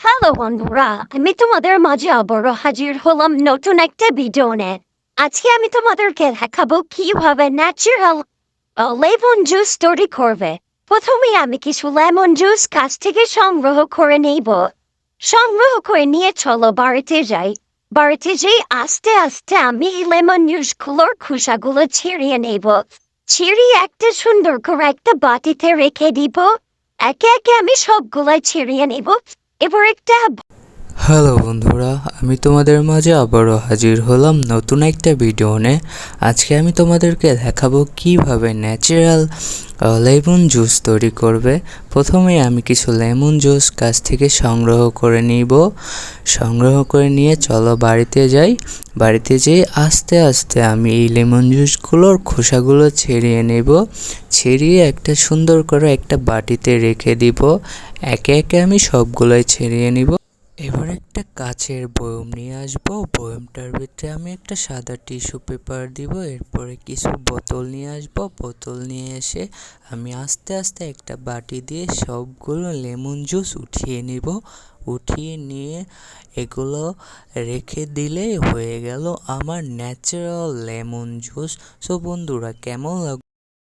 Hello বন্ধুরা, আমি তোমাদের মাঝে আবারও হাজির হলাম নতুন একটা ভিডিও নিয়ে। আজকে আমি তোমাদেরকে দেখাবো কিভাবে ন্যাচারাল লেমন জুস তৈরি করবে। প্রথমে আমি কিছু লেমন জুস গাছ থেকে সংগ্রহ করে নেব। সংগ্রহ করে নিয়ে চলো বাড়িতে যাই। বাড়িতে যেয়ে আস্তে আস্তে আমি এই লেমন জুস গুলোর খোসাগুলো ছিঁড়িয়ে নেব। ছিঁড়িয়ে একটা সুন্দর করে একটা বাটিতে রেখে দিব। একে একে আমি সবগুলাই ছিঁড়িয়ে নেব। এবার একটা হ্যালো বন্ধুরা, আমি তোমাদের মাঝে আবারও হাজির হলাম নতুন একটা ভিডিও নিয়ে। আজকে আমি তোমাদেরকে দেখাবো কিভাবে ন্যাচারাল লেমন জুস তৈরি করবে। প্রথমে আমি কিছু লেমন জুস গাছ থেকে সংগ্রহ করে নিব। সংগ্রহ করে নিয়ে চলো বাড়িতে যাই। বাড়িতে যেয়ে আস্তে আস্তে আমি এই লেমন জুসগুলোর খোসাগুলো ছেড়িয়ে নেব। ছেড়িয়ে একটা সুন্দর করে একটা বাটিতে রেখে দিব। একে একে আমি সবগুলোই ছেড়িয়ে নিব। এবার একটা কাচের বয়ম নিয়ে আসবো। বয়মটার ভিতরে আমি একটা সাদা টিস্যু পেপার দিব। এরপরে কিছু বোতল নিয়ে আসবো। বোতল নিয়ে এসে আমি আস্তে আস্তে একটা বাটি দিয়ে সবগুলো লেমন জুস উঠিয়ে নিব। উঠিয়ে নিয়ে এগুলো রেখে দিলেই হয়ে গেল আমার ন্যাচারাল লেমন জুস। সো বন্ধুরা, কেমন লাগবে